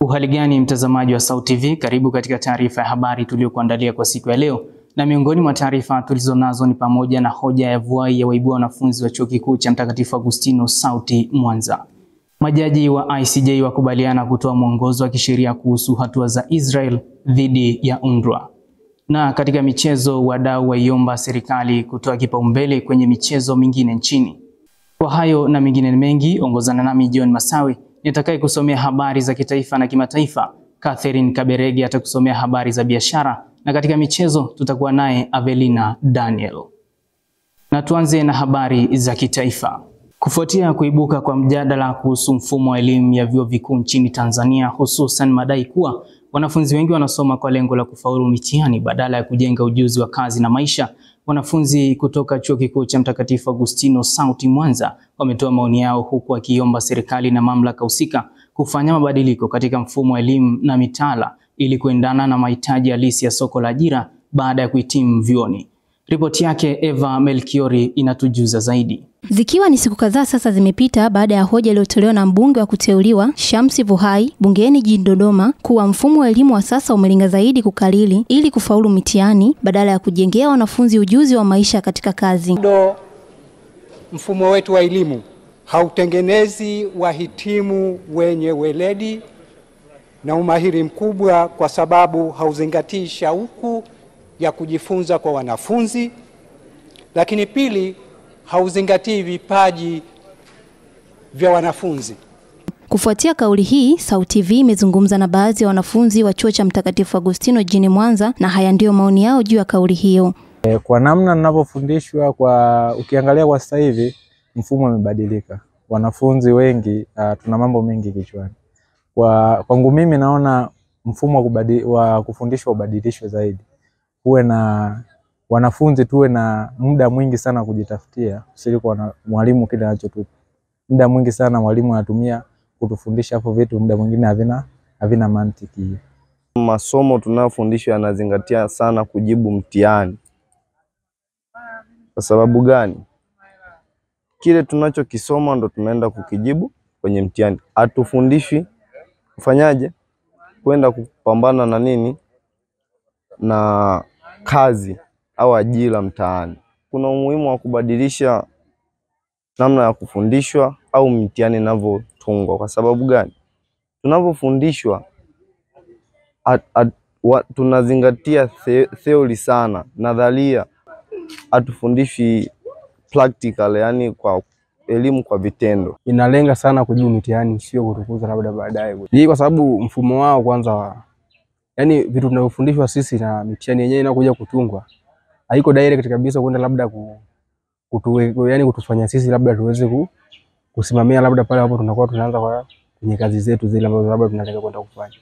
Uhali gani mtazamaji wa SAUT TV, karibu katika taarifa ya habari tuliyokuandalia kwa siku ya leo. Na miongoni mwa taarifa tulizonazo ni pamoja na hoja ya vuai ya waibua wanafunzi wa Chuo Kikuu cha Mtakatifu Agustino SAUT Mwanza. Majaji wa ICJ wakubaliana kutoa mwongozo wa kisheria kuhusu hatua za Israel dhidi ya UNRWA. Na katika michezo, wadau waiomba serikali kutoa kipaumbele kwenye michezo mingine nchini. Kwa hayo na mengine mengi, ongozana nami John Masawi nitakaye kusomea habari za kitaifa na kimataifa. Catherine Kaberege atakusomea habari za biashara, na katika michezo tutakuwa naye Avelina Daniel. Na tuanze na habari za kitaifa. Kufuatia kuibuka kwa mjadala kuhusu mfumo wa elimu ya vyuo vikuu nchini Tanzania, hususan madai kuwa wanafunzi wengi wanasoma kwa lengo la kufaulu mitihani badala ya kujenga ujuzi wa kazi na maisha, wanafunzi kutoka Chuo Kikuu cha Mtakatifu Agustino SAUT Mwanza wametoa maoni yao, huku wakiomba serikali na mamlaka husika kufanya mabadiliko katika mfumo wa elimu na mitaala ili kuendana na mahitaji halisi ya soko la ajira baada ya kuhitimu vyuoni. Ripoti yake Eva Melchiori inatujuza zaidi. Zikiwa ni siku kadhaa sasa zimepita baada ya hoja iliyotolewa na mbunge wa kuteuliwa Shamsi Vuhai bungeni jijini Dodoma kuwa mfumo wa elimu wa sasa umelenga zaidi kukalili ili kufaulu mitihani badala ya kujengea wanafunzi ujuzi wa maisha katika kazi. Mfumo wetu wa elimu hautengenezi wahitimu wenye weledi na umahiri mkubwa, kwa sababu hauzingatii shauku ya kujifunza kwa wanafunzi, lakini pili, hauzingatii vipaji vya wanafunzi. Kufuatia kauli hii, SAUT TV imezungumza na baadhi ya wanafunzi wa Chuo cha Mtakatifu Agustino jijini Mwanza, na haya ndio maoni yao juu ya kauli hiyo. Kwa namna ninavyofundishwa, ukiangalia kwa sasa hivi mfumo umebadilika. Wanafunzi wengi tuna mambo mengi kichwani. Kwangu mimi naona mfumo wa kufundishwa ubadilishwe zaidi. Uwe na wanafunzi tuwe na muda mwingi sana kujitafutia, sio kwa mwalimu kile anachotupa. Muda mwingi sana mwalimu anatumia kutufundisha hapo vitu, muda mwingine havina mantiki. Masomo tunayofundishwa yanazingatia sana kujibu mtihani. Kwa sababu gani? Kile tunachokisoma ndo tunaenda kukijibu kwenye mtihani. Hatufundishi kufanyaje? Kwenda kupambana na nini? Na kazi au ajira mtaani. Kuna umuhimu wa kubadilisha namna ya kufundishwa au mtihani inavyotungwa. Kwa sababu gani? Tunapofundishwa tunazingatia theory sana, nadharia. Hatufundishi practical, yani kwa elimu kwa vitendo. Inalenga sana kujibu mitihani, sio kutukuza labda baadaye. Hii kwa sababu mfumo wao kwanza, yani vitu tunavyofundishwa sisi na mitihani yenyewe inakuja kutungwa haiko direct kabisa kwenda labda kutufanya sisi labda tuweze kusimamia labda pale hapo tunakuwa tunaanza kwenye kazi zetu zile ambazo labda tunataka kwenda kufanya.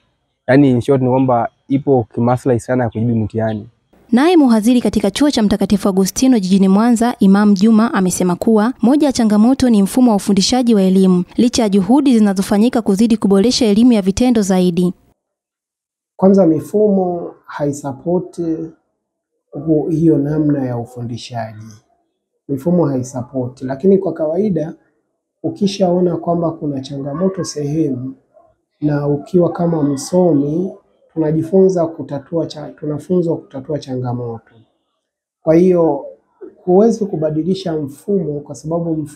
Yani in short ni kwamba ipo kimaslahi sana ya kujibu mitihani. Naye mhadhiri katika Chuo cha Mtakatifu Agustino jijini Mwanza, Imam Juma, amesema kuwa moja ya changamoto ni mfumo wa ufundishaji wa elimu, licha ya juhudi zinazofanyika kuzidi kuboresha elimu ya vitendo zaidi. Kwanza mifumo haisapoti hiyo namna ya ufundishaji. Mifumo haisapoti, lakini kwa kawaida ukishaona kwamba kuna changamoto sehemu, na ukiwa kama msomi tunafunzwa kutatua changamoto. Kwa hiyo huwezi kubadilisha mfumo, kwa sababu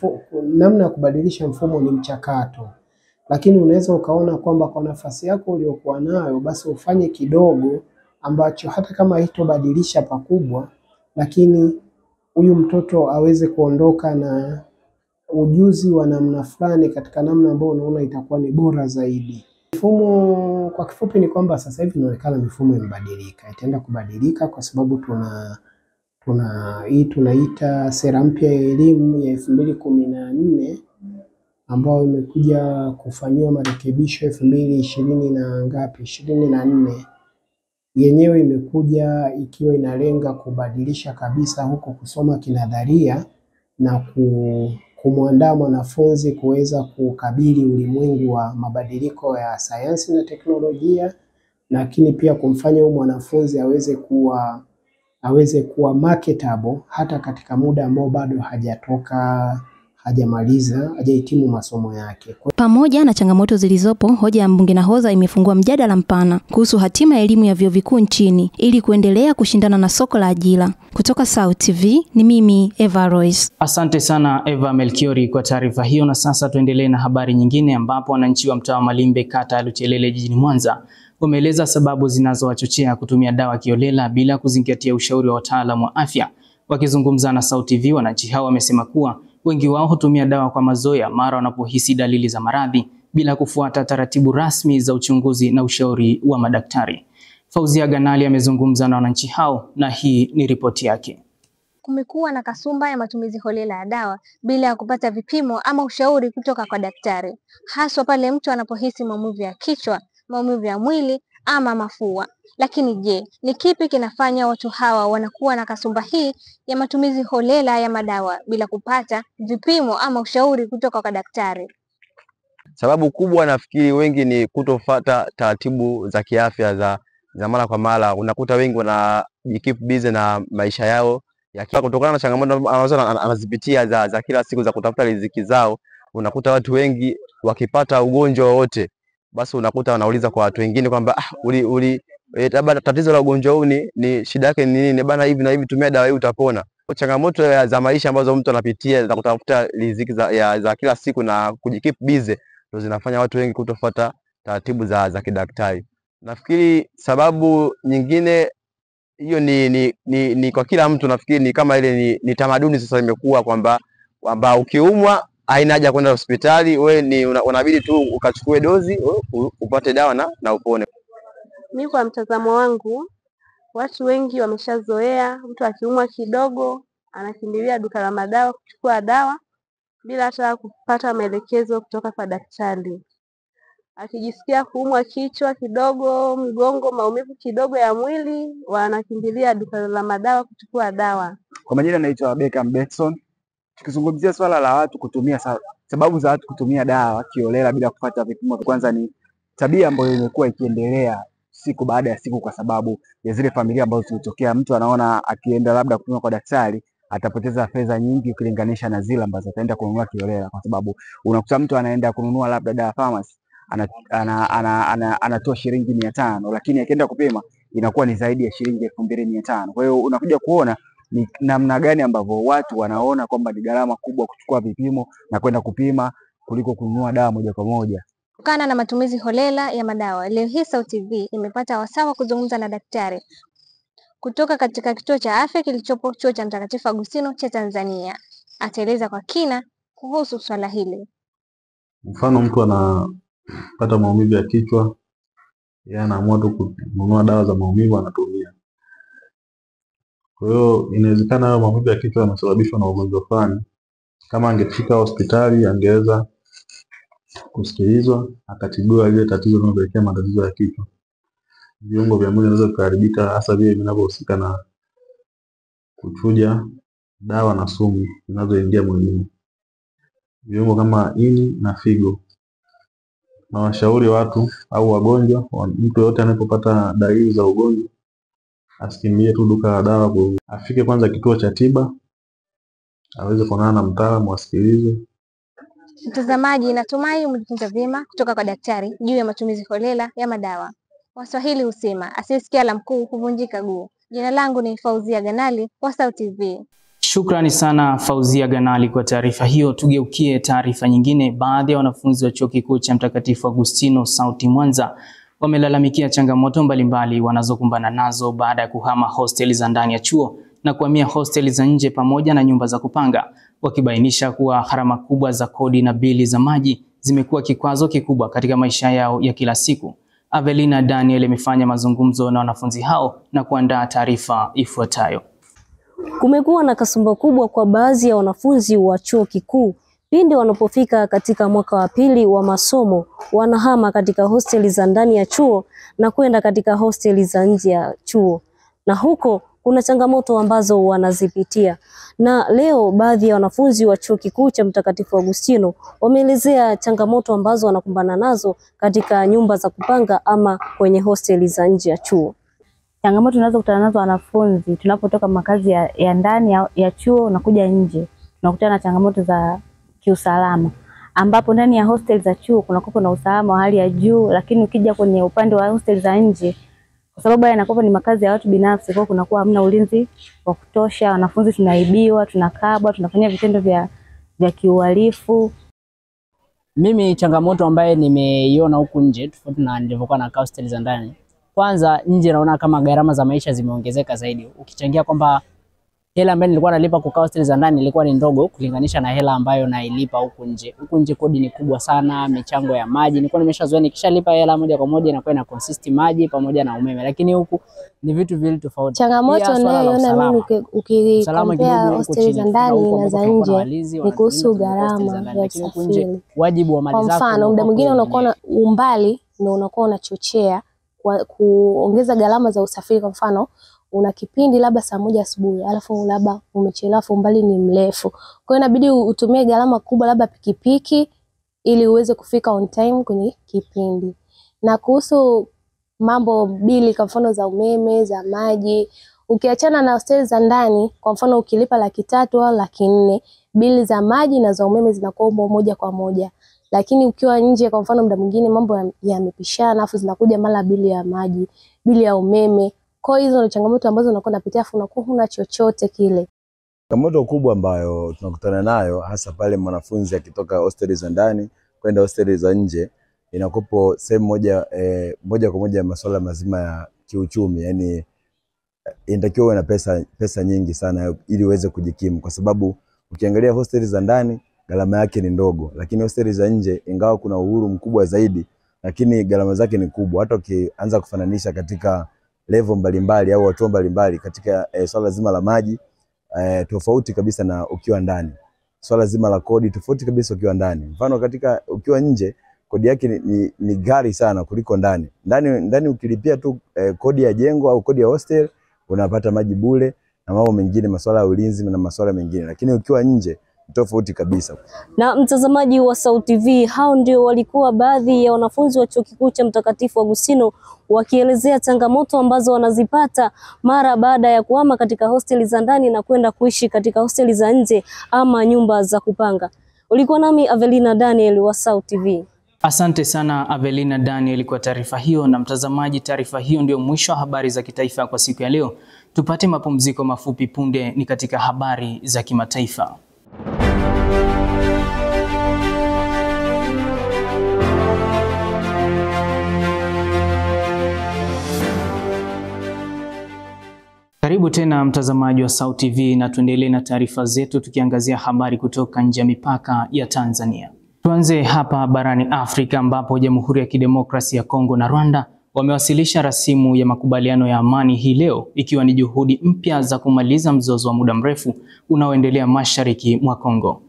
namna ya kubadilisha mfumo ni mchakato. Lakini unaweza ukaona kwamba kwa nafasi yako uliyokuwa nayo basi ufanye kidogo ambacho hata kama hitobadilisha pakubwa, lakini huyu mtoto aweze kuondoka na ujuzi wa namna fulani katika namna ambayo unaona itakuwa ni bora zaidi. Mfumo kwa kifupi ni kwamba sasa hivi inaonekana mifumo imebadilika. Itaenda kubadilika kwa sababu tunaita sera mpya ya elimu ya 2014 ambayo imekuja kufanyiwa marekebisho 2024. Yenyewe imekuja ikiwa inalenga kubadilisha kabisa huko kusoma kinadharia na kumwandaa mwanafunzi kuweza kukabili ulimwengu wa mabadiliko ya sayansi na teknolojia, lakini pia kumfanya huyu mwanafunzi aweze kuwa marketable hata katika muda ambao bado hajahitimu masomo yake. Pamoja na changamoto zilizopo, hoja ya mbunge Nahodha imefungua mjadala mpana kuhusu hatima ya elimu ya vyuo vikuu nchini ili kuendelea kushindana na soko la ajira. Kutoka SAUT TV ni mimi Eva Royce. Asante sana Eva Melchiori kwa taarifa hiyo, na sasa tuendelee na habari nyingine ambapo wananchi wa mtaa wa Malimbe kata ya Luchelele jijini Mwanza wameeleza sababu zinazowachochea kutumia dawa kiolela bila kuzingatia ushauri wa wataalamu wa afya. Wakizungumza na SAUT TV, wananchi hao wamesema kuwa wengi wao hutumia dawa kwa mazoea mara wanapohisi dalili za maradhi bila kufuata taratibu rasmi za uchunguzi na ushauri wa madaktari. Fauzia Ganali amezungumza na wananchi hao na hii ni ripoti yake. Kumekuwa na kasumba ya matumizi holela ya dawa bila ya kupata vipimo ama ushauri kutoka kwa daktari, haswa pale mtu anapohisi maumivu ya kichwa, maumivu ya mwili ama mafua. Lakini je, ni kipi kinafanya watu hawa wanakuwa na kasumba hii ya matumizi holela ya madawa bila kupata vipimo ama ushauri kutoka kwa daktari? Sababu kubwa nafikiri wengi ni kutofuata taratibu za kiafya za mara kwa mara. Unakuta wengi wanajikeep busy na maisha yao kutokana na changamoto ambazo anazipitia za kila siku za kutafuta riziki zao. Unakuta watu wengi wakipata ugonjwa wote, basi unakuta wanauliza kwa watu wengine kwamba labda tatizo la ugonjwa huu ni shida yake ni nini bana, hivi na hivi, tumia dawa hii utapona. Changamoto za maisha ambazo mtu anapitia za kutafuta riziki za kila siku na kujikeep busy ndio zinafanya watu wengi kutofuata taratibu za kidaktari. Nafikiri sababu nyingine hiyo ni kwa kila mtu. Nafikiri ni kama ile ni tamaduni sasa imekuwa kwamba ukiumwa haina haja kwenda hospitali, wewe unabidi tu ukachukue dozi upate dawa na upone. Mimi kwa mtazamo wangu, watu wengi wameshazoea mtu akiumwa kidogo anakimbilia duka la madawa kuchukua dawa bila hata kupata maelekezo kutoka kwa daktari. Akijisikia kuumwa kichwa kidogo, mgongo, maumivu kidogo ya mwili, wanakimbilia duka la madawa kuchukua dawa. Kwa majina naitwa Beckham Benson. Tukizungumzia swala la watu kutumia, sababu za watu kutumia dawa kiolela bila kupata vipimo, kwanza ni tabia ambayo imekuwa ikiendelea siku baada ya siku kwa sababu ya zile familia ambazo zilitokea. Mtu anaona akienda labda kupima kwa daktari atapoteza fedha nyingi ukilinganisha na zile ambazo ataenda kununua kiolela, kwa sababu unakuta mtu anaenda kununua labda dawa pharmacy anatoa shilingi 500, lakini akienda kupima inakuwa ni zaidi ya shilingi 2500. Kwa hiyo unakuja kuona ni namna gani ambavyo watu wanaona kwamba ni gharama kubwa kuchukua vipimo na kwenda kupima kuliko kununua dawa moja kwa moja. Kutokana na matumizi holela ya madawa, leo hii SAUT TV imepata wasaa wa kuzungumza na daktari kutoka katika kituo cha afya kilichopo Chuo cha Mtakatifu Agustino cha Tanzania. Ataeleza kwa kina kuhusu swala hili. Mfano, mtu anapata maumivu ya kichwa, yeye anaamua tu kununua dawa za maumivu anatumia. Kwa hiyo inawezekana hayo maumivu ya kichwa yanasababishwa na ugonjwa fulani. Kama angefika hospitali angeweza kusikilizwa, akatibiwa ile tatizo linalopelekea matatizo ya kichwa. Viungo vya mwili vinaweza kuharibika, hasa vile vinavyohusika na kuchuja dawa na sumu zinazoingia mwilini. Viungo kama ini na figo. Na washauri watu au wagonjwa, mtu yote anapopata dalili za ugonjwa asikimbie tu duka la dawa, afike kwanza kituo cha tiba aweze kuonana na mtaalamu asikilizwe. Mtazamaji, natumai umejifunza vyema kutoka kwa daktari juu ya matumizi holela ya madawa. Waswahili husema asiyesikia la mkuu huvunjika guu. Jina langu ni Fauzia Ganali wa SAUT TV. Shukrani sana Fauzia Ganali kwa taarifa hiyo. Tugeukie taarifa nyingine. Baadhi ya wanafunzi wa Chuo Kikuu cha Mtakatifu Agustino SAUT Mwanza wamelalamikia changamoto mbalimbali wanazokumbana nazo baada ya kuhama hosteli za ndani ya chuo na kuhamia hosteli za nje pamoja na nyumba za kupanga, wakibainisha kuwa gharama kubwa za kodi na bili za maji zimekuwa kikwazo kikubwa katika maisha yao ya kila siku. Avelina Daniel amefanya mazungumzo na wanafunzi hao na kuandaa taarifa ifuatayo. Kumekuwa na kasumba kubwa kwa baadhi ya wanafunzi wa chuo kikuu pindi wanapofika katika mwaka wa pili wa masomo, wanahama katika hosteli za ndani ya chuo na kwenda katika hosteli za nje ya chuo, na huko kuna changamoto ambazo wanazipitia. Na leo baadhi ya wanafunzi wa Chuo Kikuu cha Mtakatifu Agustino wameelezea changamoto ambazo wanakumbana nazo katika nyumba za kupanga ama kwenye hosteli za nje ya chuo. Changamoto tunazokutana nazo wanafunzi tunapotoka makazi ya ndani ya chuo na kuja nje, tunakutana na changamoto za kiusalama, ambapo ndani ya hostel za chuo kunakuwa na usalama wa hali ya juu, lakini ukija kwenye upande wa hostel za nje, kwa sababu yanakuwa ni makazi ya watu binafsi, kwa kunakuwa hamna ulinzi wa kutosha, wanafunzi tunaibiwa, tunakabwa, tunafanya vitendo vya kiuhalifu. Mimi changamoto ambaye nimeiona huku nje tofauti na nilivyokuwa na hostel za ndani. Kwanza nje naona kama gharama za maisha zimeongezeka zaidi. Ukichangia kwamba hela ambayo nilikuwa nalipa kwa hostel za ndani ilikuwa ni ndogo kulinganisha na hela ambayo nailipa huku nje. Huku nje kodi ni kubwa sana, michango ya maji. Nilikuwa nimeshazoea nikishalipa hela moja kwa moja inakuwa ina consist maji pamoja na umeme. Lakini huku ni vitu viwili tofauti. Changamoto nayoona mimi ukikompea hostel za ndani na za nje ni kuhusu gharama ya usafiri. Wajibu wa mali zako. Kwa mfano, muda mwingine unakuwa umbali ndio unakuwa unachochea kuongeza gharama za usafiri. Kwa mfano, una kipindi labda saa 1 asubuhi, alafu labda umechelewa, umbali ni mrefu. Kwa hiyo inabidi utumie gharama kubwa labda pikipiki ili uweze kufika on time kwenye kipindi. Na kuhusu mambo bili kwa mfano za umeme, za maji, ukiachana na hosteli za ndani, kwa mfano ukilipa 300,000 au 400,000, bili za maji na za umeme zinakuwa moja kwa moja. Lakini ukiwa nje, kwa mfano muda mwingine mambo yamepishana, afu zinakuja mara bili ya maji, bili ya umeme. Kwa hizo ni changamoto ambazo unakuwa unapitia, afu unakuwa huna chochote kile. Changamoto kubwa ambayo tunakutana nayo hasa pale mwanafunzi akitoka hosteli za ndani kwenda hosteli za nje, inakupo sehemu moja kwa moja masuala mazima ya kiuchumi. Yani inatakiwa uwe na pesa nyingi sana ili uweze kujikimu, kwa sababu ukiangalia hosteli za ndani gharama yake ni ndogo, lakini hosteli za nje ingawa kuna uhuru mkubwa zaidi, lakini gharama zake ni kubwa. Hata ukianza kufananisha katika level mbalimbali au watu mbalimbali katika swala zima la maji, tofauti kabisa na ukiwa ndani. Swala zima la kodi tofauti kabisa ukiwa ndani. Mfano ukiwa nje kodi yake ni ghali sana kuliko ndani. Ndani ukilipia tu kodi ya jengo au kodi ya hostel unapata maji bure na mambo mengine, masuala ya ulinzi na masuala mengine, lakini ukiwa nje tofauti kabisa. Na mtazamaji wa SAUT TV, hao ndio walikuwa baadhi ya wanafunzi wa Chuo Kikuu cha Mtakatifu Agustino wakielezea changamoto ambazo wanazipata mara baada ya kuhama katika hosteli za ndani na kwenda kuishi katika hosteli za nje ama nyumba za kupanga. Ulikuwa nami Avelina Daniel wa SAUT TV. Asante sana Avelina Daniel kwa taarifa hiyo. Na mtazamaji, taarifa hiyo ndio mwisho wa habari za kitaifa kwa siku ya leo. Tupate mapumziko mafupi, punde ni katika habari za kimataifa. Karibu tena mtazamaji wa SAUT TV, na tuendelee na taarifa zetu tukiangazia habari kutoka nje ya mipaka ya Tanzania. Tuanze hapa barani Afrika ambapo Jamhuri ya Kidemokrasia ya Kongo na Rwanda wamewasilisha rasimu ya makubaliano ya amani hii leo, ikiwa ni juhudi mpya za kumaliza mzozo wa muda mrefu unaoendelea mashariki mwa Kongo.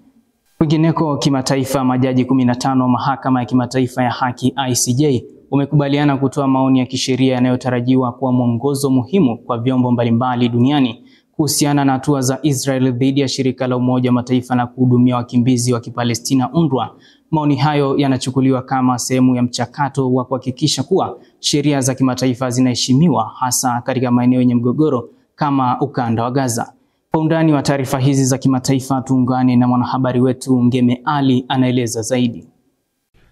Kwingineko kimataifa, majaji 15 wa Mahakama ya Kimataifa ya Haki ICJ wamekubaliana kutoa maoni ya kisheria yanayotarajiwa kuwa mwongozo muhimu kwa vyombo mbalimbali duniani kuhusiana na hatua za Israel dhidi ya shirika la Umoja wa Mataifa na kuhudumia wakimbizi wa Kipalestina UNRWA. Maoni hayo yanachukuliwa kama sehemu ya mchakato wa kuhakikisha kuwa sheria za kimataifa zinaheshimiwa, hasa katika maeneo yenye mgogoro kama ukanda wa Gaza. Kwa undani wa taarifa hizi za kimataifa, tuungane na mwanahabari wetu Ngeme Ali anaeleza zaidi.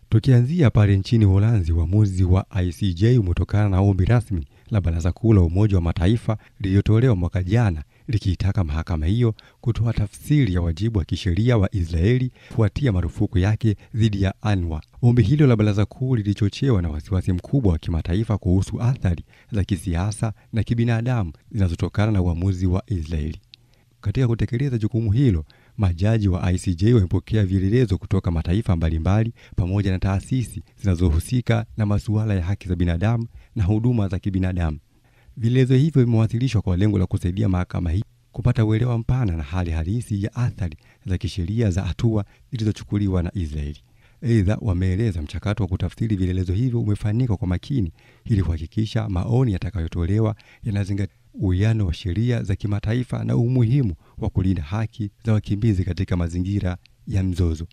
Tukianzia pale nchini Uholanzi, uamuzi wa ICJ umetokana na ombi rasmi la Baraza Kuu la Umoja wa Mataifa lililotolewa mwaka jana likiitaka mahakama hiyo kutoa tafsiri ya wajibu wa kisheria wa Israeli kufuatia marufuku yake dhidi ya UNRWA. Ombi hilo la Baraza Kuu lilichochewa na wasiwasi mkubwa wa kimataifa kuhusu athari za kisiasa na kibinadamu zinazotokana na uamuzi wa Israeli. Katika kutekeleza jukumu hilo, majaji wa ICJ wamepokea vielelezo kutoka mataifa mbalimbali pamoja na taasisi zinazohusika na masuala ya haki za binadamu na huduma za kibinadamu. Vielelezo hivyo vimewasilishwa kwa lengo la kusaidia mahakama hii kupata uelewa mpana na hali halisi ya athari za kisheria za hatua zilizochukuliwa na Israeli. Aidha, wameeleza mchakato wa kutafsiri vielelezo hivyo umefanyika kwa makini ili kuhakikisha maoni yatakayotolewa yanazingatia uwiano wa sheria za kimataifa na umuhimu wa kulinda haki za wakimbizi katika mazingira ya mzozo.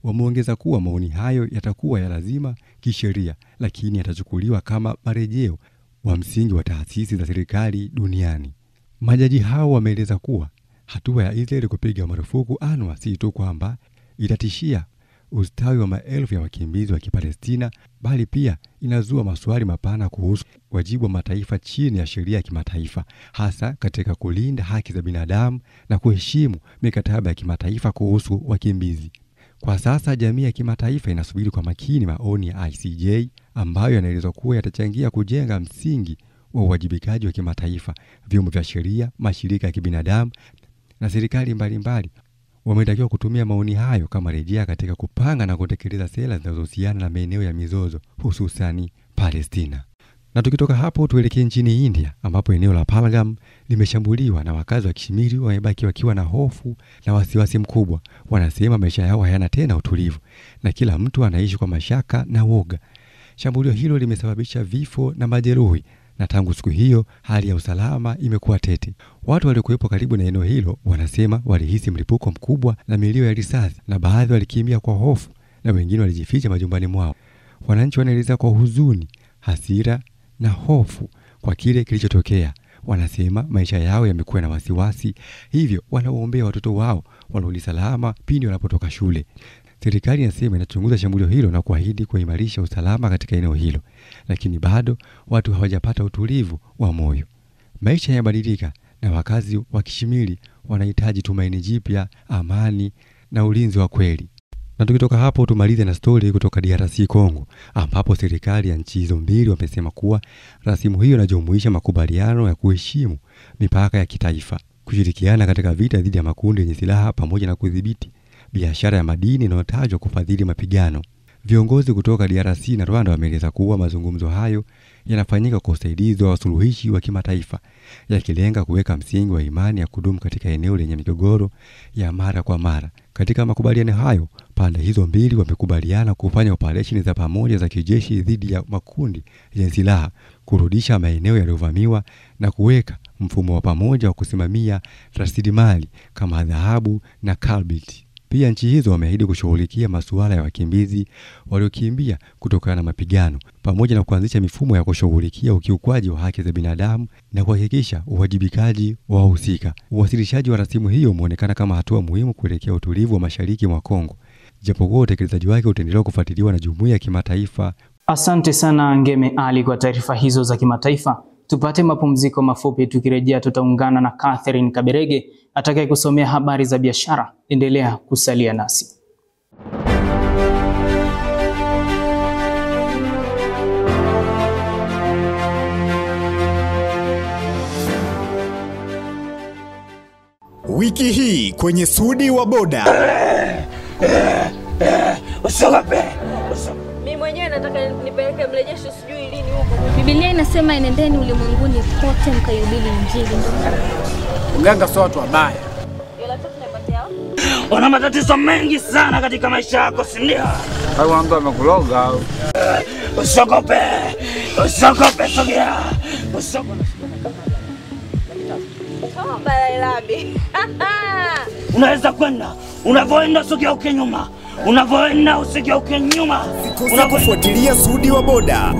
Wameongeza kuwa maoni hayo yatakuwa ya lazima kisheria, lakini yatachukuliwa kama marejeo wa msingi wa taasisi za serikali duniani. Majaji hao wameeleza kuwa hatua ya Israeli kupiga marufuku UNRWA si tu kwamba itatishia ustawi wa maelfu ya wakimbizi wa Kipalestina, bali pia inazua maswali mapana kuhusu wajibu wa mataifa chini ya sheria ya kimataifa, hasa katika kulinda haki za binadamu na kuheshimu mikataba ya kimataifa kuhusu wakimbizi. Kwa sasa jamii ya kimataifa inasubiri kwa makini maoni ya ICJ ambayo yanaelezwa kuwa yatachangia kujenga msingi wa uwajibikaji wa kimataifa. Vyombo vya sheria, mashirika ya kibinadamu na serikali mbalimbali wametakiwa kutumia maoni hayo kama rejea katika kupanga na kutekeleza sera zinazohusiana na maeneo ya mizozo, hususani Palestina. Na tukitoka hapo tuelekee nchini India, ambapo eneo la Pahalgam limeshambuliwa na wakazi wa Kashmiri wamebaki wakiwa na hofu na wasiwasi mkubwa. Wanasema maisha yao hayana tena utulivu na kila mtu anaishi kwa mashaka na woga. Shambulio hilo limesababisha vifo na majeruhi, na tangu siku hiyo hali ya usalama imekuwa tete. Watu waliokuwepo karibu na eneo hilo wanasema walihisi mlipuko mkubwa na milio ya risasi, na baadhi walikimbia kwa hofu na wengine walijificha majumbani mwao. Wananchi wanaeleza kwa huzuni, hasira na hofu kwa kile kilichotokea. Wanasema maisha yao yamekuwa na wasiwasi, hivyo wanaombea watoto wao warudi salama pindi wanapotoka shule. Serikali inasema inachunguza shambulio hilo na kuahidi kuimarisha usalama katika eneo hilo, lakini bado watu hawajapata utulivu wa moyo. Maisha yanabadilika na wakazi wa Kashmiri wanahitaji tumaini jipya, amani na ulinzi wa kweli. Na tukitoka hapo tumalize na story kutoka DRC Congo, ambapo serikali ya nchi hizo mbili wamesema kuwa rasimu hiyo inajumuisha makubaliano ya kuheshimu mipaka ya kitaifa, kushirikiana katika vita dhidi ya makundi yenye silaha pamoja na kudhibiti biashara ya madini inayotajwa kufadhili mapigano. Viongozi kutoka DRC na Rwanda wameeleza kuwa mazungumzo hayo yanafanyika kwa usaidizi wa wasuluhishi wa kimataifa, yakilenga kuweka msingi wa imani ya kudumu katika eneo lenye migogoro ya mara kwa mara. Katika makubaliano hayo, pande hizo mbili wamekubaliana kufanya operesheni za pamoja za kijeshi dhidi ya makundi yenye silaha, kurudisha maeneo yaliyovamiwa na kuweka mfumo wa pamoja wa kusimamia rasilimali kama dhahabu na cobalt. Pia nchi hizo wameahidi kushughulikia masuala ya wakimbizi waliokimbia kutokana na mapigano, pamoja na kuanzisha mifumo ya kushughulikia ukiukwaji wa haki za binadamu na kuhakikisha uwajibikaji wa wahusika. Uwasilishaji wa rasimu hiyo umeonekana kama hatua muhimu kuelekea utulivu wa mashariki mwa Kongo, japokuwa utekelezaji wake utaendelea kufuatiliwa na jumuiya ya kimataifa. Asante sana Ngeme Ali kwa taarifa hizo za kimataifa. Tupate mapumziko mafupi, tukirejea tutaungana na Catherine Kaberege atakaye kusomea habari za biashara. Endelea kusalia nasi. Wiki hii kwenye Sudi wa Boda. Usiogope. Mimi mwenyewe nataka nipeleke mrejesho sijui lini huko. Biblia inasema enendeni ulimwenguni kote mkaihubiri Injili. Uganga sio watu wabaya. Una matatizo mengi sana katika maisha yako, si ndio? Hao mtu amekuloga. Usiogope. Usiogope, sogea. Usiogope. Toba ilabi. Unaweza kwenda. Unavoenda usigeuke nyuma. Unavoenda usigeuke nyuma. Unapofuatilia Sudi wa Boda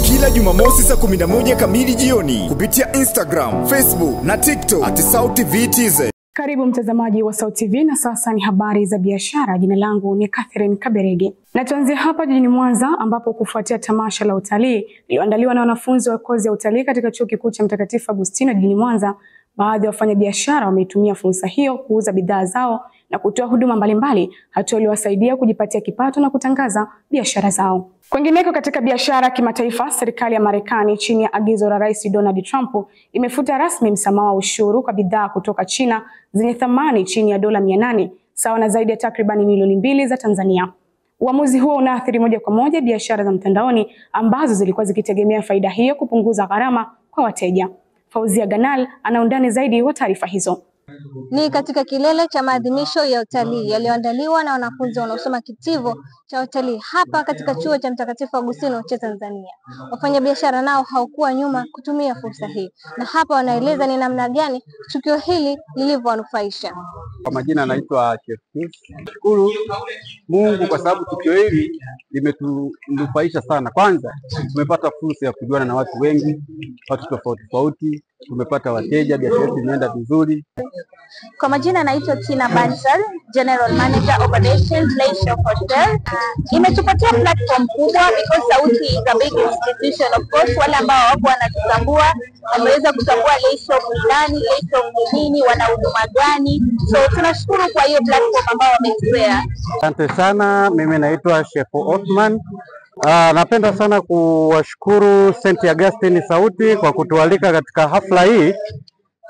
kila Jumamosi saa 11 kamili jioni kupitia Instagram, Facebook na TikTok @SauTVTZ. Karibu mtazamaji wa Sauti TV, na sasa ni habari za biashara. Jina langu ni Catherine Kaberege. Na tuanzie hapa jijini Mwanza, ambapo kufuatia tamasha la utalii lililoandaliwa na wanafunzi wa kozi ya utalii katika Chuo Kikuu cha Mtakatifu Agustino jijini Mwanza, baadhi ya wafanyabiashara wameitumia fursa hiyo kuuza bidhaa zao na kutoa huduma mbalimbali, hatua iliyowasaidia kujipatia kipato na kutangaza biashara zao. Kwingineko katika biashara kimataifa, serikali ya Marekani chini ya agizo la Rais Donald Trump imefuta rasmi msamaha wa ushuru kwa bidhaa kutoka China zenye thamani chini ya dola 800, sawa na zaidi ya takribani milioni 2 za Tanzania. Uamuzi huo unaathiri moja kwa moja biashara za mtandaoni ambazo zilikuwa zikitegemea faida hiyo kupunguza gharama kwa wateja. Fauzia Ganal ana undani zaidi wa taarifa hizo. Ni katika kilele cha maadhimisho ya utalii yaliyoandaliwa na wanafunzi wanaosoma kitivo cha utalii hapa katika Chuo cha Mtakatifu Agustino cha Tanzania. Wafanyabiashara nao hawakuwa nyuma kutumia fursa hii, na hapa wanaeleza ni namna gani tukio hili lilivyowanufaisha. Kwa majina anaitwa Chef Chris. Shukuru Mungu kwa sababu tukio hili limetunufaisha sana. Kwanza tumepata fursa ya kujuana na watu wengi, watu tofauti tofauti, tumepata wateja, biashara yetu imeenda vizuri. Kwa majina naitwa Tina Bansal, General Manager Operations Leisure Hotel. Imetupatia platform kubwa because Sauti is a big institution. Of course, wale ambao wapo wanatutambua, wameweza kutambua Leisure ni nani, Leisure ni nini, wana huduma gani. So tunashukuru kwa hiyo platform ambao wametupea. Asante sana, mimi naitwa Chef Othman. Napenda sana kuwashukuru St. Augustine Sauti kwa kutualika katika hafla hii,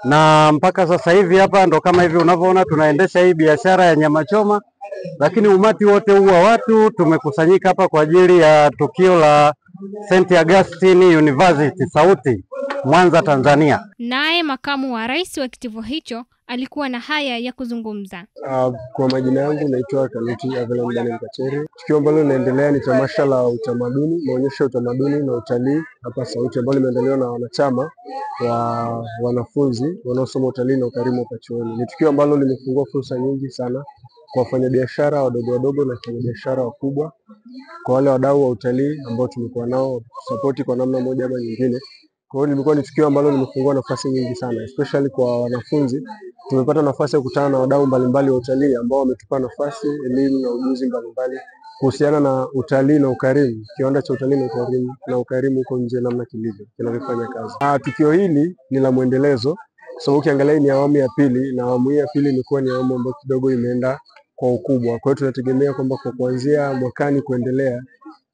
na mpaka sasa hivi hapa ndo kama hivi unavyoona tunaendesha hii biashara ya nyama choma, lakini umati wote huu wa watu tumekusanyika hapa kwa ajili ya tukio la St. Augustine University Sauti Mwanza, Tanzania. Naye makamu wa rais wa kitivo hicho alikuwa na haya ya kuzungumza. Kwa majina yangu naitwa Kanuti Avelon Daniel Kacheri. Tukio ambalo linaendelea ni tamasha la utamaduni, maonyesho ya utamaduni na utalii hapa Sauti, ambalo limeandaliwa na wanachama wa wanafunzi wanaosoma utalii na ukarimu hapa chuoni. Ni tukio ambalo limefungua fursa nyingi sana kwa wafanyabiashara wadogo na wafanyabiashara wakubwa, kwa wale wadau wa utalii ambao tumekuwa nao support kwa namna moja ama nyingine. Kwa hiyo limekuwa ni tukio ambalo limefungua nafasi nyingi sana, especially kwa wanafunzi. Tumepata nafasi ya kukutana na wadau mbalimbali wa utalii ambao wametupa nafasi, elimu na ujuzi mbalimbali kuhusiana na utalii na ukarimu, kiwanda cha utalii na ukarimu huko nje namna kilivyo kinavyofanya kazi. Tukio hili ni la muendelezo, so ukiangalia ni awamu ya pili, na awamu ya pili ilikuwa ni awamu ambayo kidogo imeenda kwa ukubwa. Kwa hiyo tunategemea kwamba kwa kuanzia mwakani kuendelea,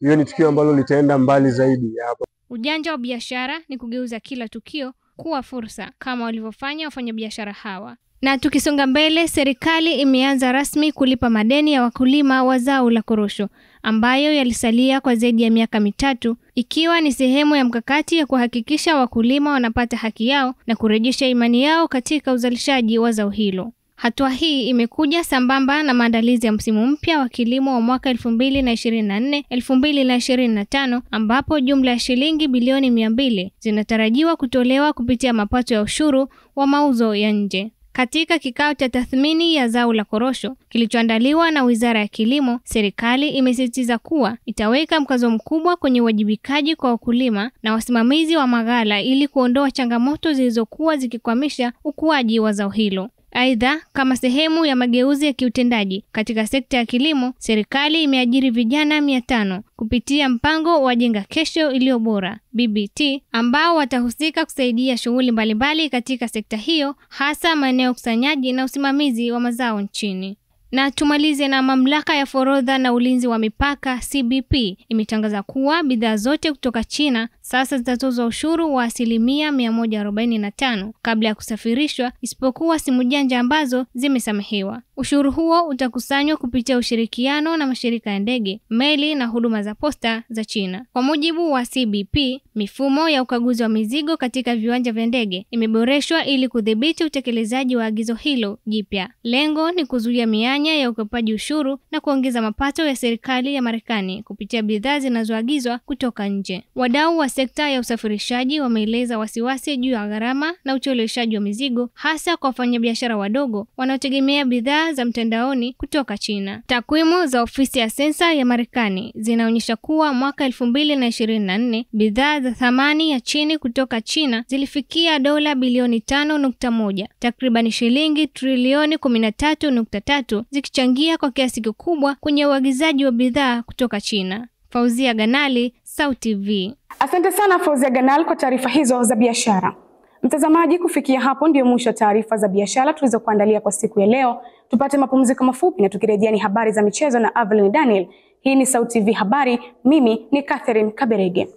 hiyo ni tukio ambalo litaenda mbali zaidi hapa. Ujanja wa biashara ni kugeuza kila tukio kuwa fursa kama walivyofanya wafanyabiashara hawa. Na tukisonga mbele, serikali imeanza rasmi kulipa madeni ya wakulima wa zao la korosho ambayo yalisalia kwa zaidi ya miaka mitatu, ikiwa ni sehemu ya mkakati ya kuhakikisha wakulima wanapata haki yao na kurejesha imani yao katika uzalishaji wa zao hilo. Hatua hii imekuja sambamba na maandalizi ya msimu mpya wa kilimo wa mwaka 2024-2025 ambapo jumla ya shilingi bilioni 200 zinatarajiwa kutolewa kupitia mapato ya ushuru wa mauzo ya nje. Katika kikao cha tathmini ya zao la korosho kilichoandaliwa na Wizara ya Kilimo, serikali imesisitiza kuwa itaweka mkazo mkubwa kwenye uwajibikaji kwa wakulima na wasimamizi wa maghala ili kuondoa changamoto zilizokuwa zikikwamisha ukuaji wa zao hilo. Aidha, kama sehemu ya mageuzi ya kiutendaji katika sekta ya kilimo, serikali imeajiri vijana 500 kupitia mpango wa Jenga Kesho Iliyo Bora BBT, ambao watahusika kusaidia shughuli mbalimbali katika sekta hiyo, hasa maeneo ya ukusanyaji na usimamizi wa mazao nchini. Na tumalize na mamlaka ya forodha na ulinzi wa mipaka CBP imetangaza kuwa bidhaa zote kutoka China sasa zitatozwa ushuru wa 145% kabla ya kusafirishwa, isipokuwa simu janja ambazo zimesamehewa. Ushuru huo utakusanywa kupitia ushirikiano na mashirika ya ndege, meli na huduma za posta za China. Kwa mujibu wa CBP, mifumo ya ukaguzi wa mizigo katika viwanja vya ndege imeboreshwa ili kudhibiti utekelezaji wa agizo hilo jipya. Lengo ni kuzuia mianya ya ukwepaji ushuru na kuongeza mapato ya serikali ya Marekani kupitia bidhaa zinazoagizwa kutoka nje. Wadau wa sekta ya usafirishaji wameeleza wasiwasi juu ya gharama na ucheleweshaji wa mizigo, hasa kwa wafanyabiashara wadogo wanaotegemea bidhaa za mtandaoni kutoka China. Takwimu za ofisi ya sensa ya Marekani zinaonyesha kuwa mwaka 2024 bidhaa za thamani ya chini kutoka China zilifikia dola bilioni 5.1, takriban shilingi trilioni 13.3, zikichangia kwa kiasi kikubwa kwenye uagizaji wa bidhaa kutoka China. Fauzia Ganali, Sauti TV. Asante sana Fauzia Ganali kwa taarifa hizo za biashara. Mtazamaji, kufikia hapo ndio mwisho wa taarifa za biashara tulizokuandalia kwa siku ya leo. Tupate mapumziko mafupi na tukirejea ni habari za michezo na Avelin Daniel. Hii ni Sauti TV Habari, mimi ni Catherine Kaberege.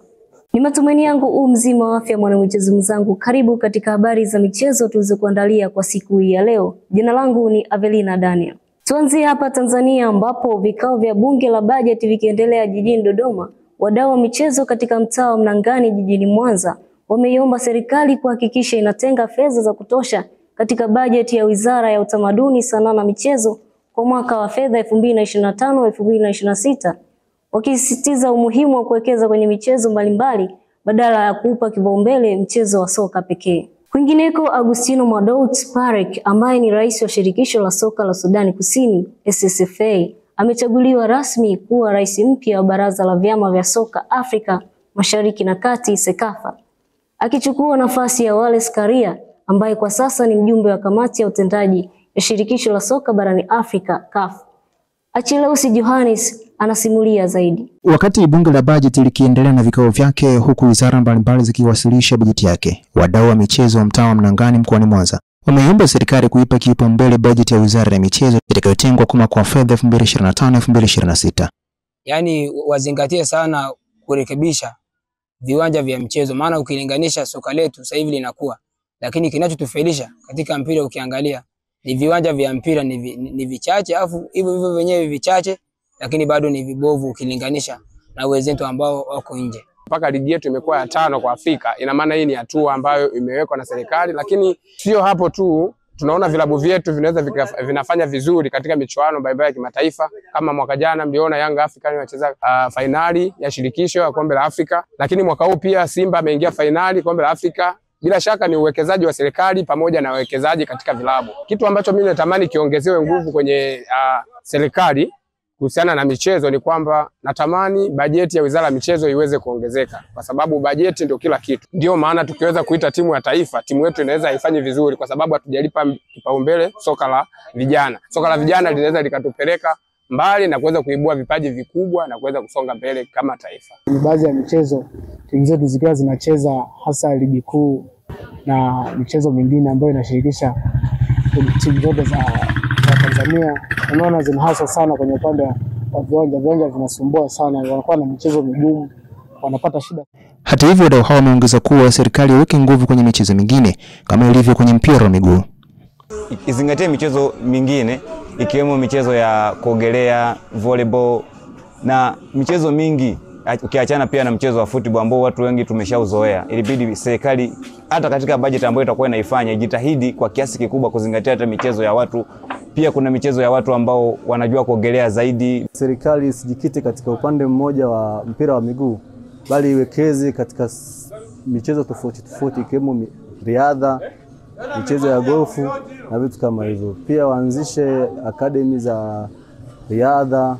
Ni matumaini yangu mzima wa afya mwanamichezo mzangu. Karibu katika habari za michezo tulizokuandalia kwa siku hii ya leo. Jina langu ni Avelina Daniel. Tuanzie hapa Tanzania ambapo vikao vya bunge la bajeti vikiendelea jijini Dodoma. Wadau wa michezo katika mtaa wa Mnangani jijini Mwanza wameiomba serikali kuhakikisha inatenga fedha za kutosha katika bajeti ya Wizara ya Utamaduni, Sanaa na Michezo kwa mwaka wa fedha 2025-2026, wakisisitiza umuhimu wa kuwekeza kwenye michezo mbalimbali badala ya kuupa kipaumbele mchezo wa soka pekee. Kwingineko, Agustino Madout Parek ambaye ni rais wa shirikisho la soka la Sudani Kusini SSFA amechaguliwa rasmi kuwa rais mpya wa baraza la vyama vya soka Afrika Mashariki na Kati SEKAFA. akichukua nafasi ya Wallace Karia ambaye kwa sasa ni mjumbe wa kamati ya utendaji ya shirikisho la soka barani Afrika CAF. Achilles Johannes anasimulia zaidi. Wakati bunge la bajeti likiendelea na vikao vyake huku wizara mbalimbali zikiwasilisha bajeti yake, wadau wa michezo wa mtaa wa Mnangani mkoani Mwanza wameomba serikali kuipa kipaumbele bajeti ya wizara ya michezo itakayotengwa kwa mwaka wa fedha 2025-2026. Yaani wazingatie sana kurekebisha viwanja vya michezo, maana ukilinganisha soka letu sasa hivi linakuwa, lakini kinachotufailisha katika mpira ukiangalia ni viwanja vya mpira ni vichache, afu hivyo wenyewe vichache lakini bado ni vibovu ukilinganisha na wenzetu ambao wako nje. Mpaka ligi yetu imekuwa ya 5 kwa Afrika. Ina maana hii ni hatua ambayo imewekwa na serikali, lakini sio hapo tu. Tunaona vilabu vyetu vinafanya vizuri katika michuano mbalimbali ya kimataifa. Kama mwaka jana mliona Young Africa wanacheza finali ya shirikisho ya kombe la Afrika, lakini mwaka huu pia Simba ameingia finali kombe la Afrika. Bila shaka ni uwekezaji wa serikali pamoja na uwekezaji katika vilabu. Kitu ambacho mimi natamani kiongezewe nguvu kwenye serikali kuhusiana na michezo ni kwamba natamani bajeti ya wizara ya michezo iweze kuongezeka, kwa sababu bajeti ndio kila kitu. Ndio maana tukiweza kuita timu ya taifa, timu yetu inaweza ifanye vizuri kwa sababu hatujalipa kipaumbele soka la vijana. Soka la vijana linaweza likatupeleka mbali na kuweza kuibua vipaji vikubwa na kuweza kusonga mbele kama taifa. Ni baadhi ya michezo timu zetu zikiwa zinacheza hasa ligi kuu na michezo mingine ambayo inashirikisha timu zote za Tanzania, unaona zinahasa sana kwenye upande wa viwanja vinasumbua sana, wanakuwa na michezo migumu, wanapata shida. Hata hivyo, wadau hao wameongeza kuwa serikali iweke nguvu kwenye michezo mingine kama ilivyo kwenye mpira wa miguu. Izingatie michezo mingine ikiwemo michezo ya kuogelea, volleyball na michezo mingi, ukiachana pia na mchezo wa football ambao watu wengi tumeshauzoea. Ilibidi serikali hata katika bajeti ambayo itakuwa inaifanya ijitahidi kwa kiasi kikubwa kuzingatia hata michezo ya watu. Pia kuna michezo ya watu ambao wanajua kuogelea zaidi. Serikali isijikite katika upande mmoja wa mpira wa miguu, bali iwekeze katika michezo tofauti tofauti ikiwemo riadha, michezo ya golfu na vitu kama hivyo. Pia waanzishe akademi za riadha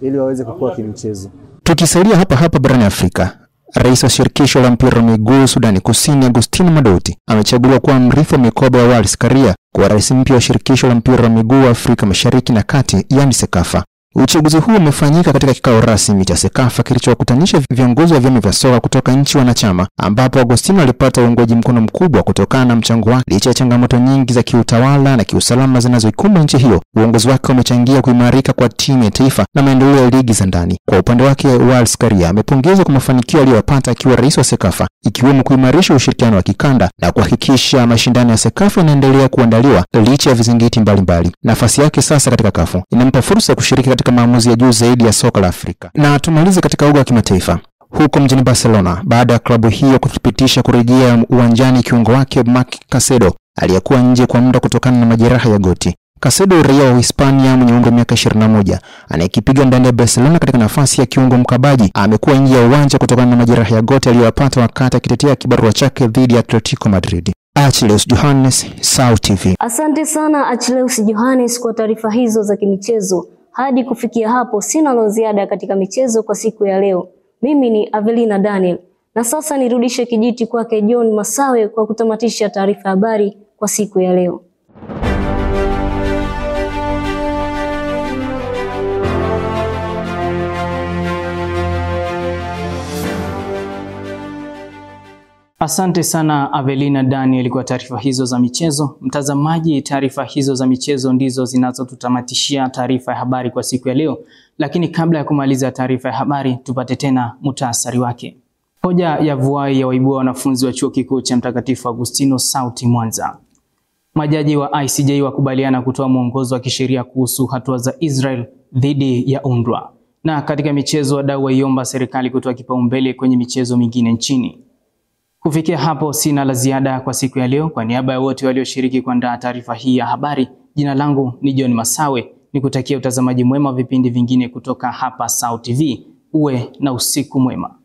ili waweze kukua kimchezo. Tukisalia hapa barani Afrika, Rais wa shirikisho la mpira wa miguu Sudani Kusini Agustino Madouti amechaguliwa kuwa mrithi wa mikoba ya Wallace Karia kuwa rais mpya wa shirikisho la mpira wa miguu wa Afrika Mashariki na Kati, yani Sekafa. Uchaguzi huu umefanyika katika kikao rasmi cha Sekafa kilichowakutanisha viongozi wa vyama vya soka kutoka nchi wanachama, ambapo Agustino alipata uungwaji mkono mkubwa kutokana na mchango wake. Licha ya changamoto nyingi za kiutawala na kiusalama zinazoikumba nchi hiyo, uongozi wake umechangia kuimarika kwa timu ya taifa na maendeleo ya ligi za ndani. Kwa upande wake, Wallace Karia amepongezwa kwa mafanikio aliyopata akiwa rais wa Sekafa, ikiwemo kuimarisha ushirikiano wa kikanda na kuhakikisha mashindano ya Sekafa yanaendelea kuandaliwa licha ya vizingiti mbalimbali. Nafasi yake sasa katika kafu inampa fursa ya kushiriki katika maamuzi ya juu zaidi ya soka la Afrika. Na tumalize katika uga wa kimataifa. Huko mjini Barcelona, baada ya klabu hiyo kuthibitisha kurejea uwanjani kiungo wake Marc Casedo aliyekuwa nje kwa muda kutokana na majeraha ya goti. Casedo, raia wa Hispania mwenye umri wa miaka 21, anayekipiga ndani ya Barcelona katika nafasi ya kiungo mkabaji, amekuwa nje ya uwanja kutokana na majeraha ya goti aliyopata wakati akitetea kibarua chake dhidi ya Atletico Madrid. Achilles Johannes, SAUT TV. Asante sana Achilles Johannes kwa taarifa hizo za kimichezo. Hadi kufikia hapo sina la ziada katika michezo kwa siku ya leo. Mimi ni Avelina Daniel. Na sasa nirudishe kijiti kwake John Masawe kwa kutamatisha taarifa habari kwa siku ya leo. Asante sana Avelina Daniel kwa taarifa hizo za michezo. Mtazamaji, taarifa hizo za michezo ndizo zinazotutamatishia taarifa ya habari kwa siku ya leo. Lakini kabla ya kumaliza taarifa ya habari, tupate tena muhtasari wake. Hoja ya vuai ya waibua wanafunzi wa chuo kikuu cha Mtakatifu Agustino SAUT Mwanza. Majaji wa ICJ wakubaliana kutoa mwongozo wa kisheria kuhusu hatua za Israel dhidi ya UNRWA. Na katika michezo, wadau waiomba serikali kutoa kipaumbele kwenye michezo mingine nchini. Kufikia hapo sina la ziada kwa siku ya leo. Kwa niaba ya wote walioshiriki kuandaa taarifa hii ya habari, jina langu ni John Masawe. Nikutakia utazamaji mwema wa vipindi vingine kutoka hapa SAUT TV. Uwe na usiku mwema.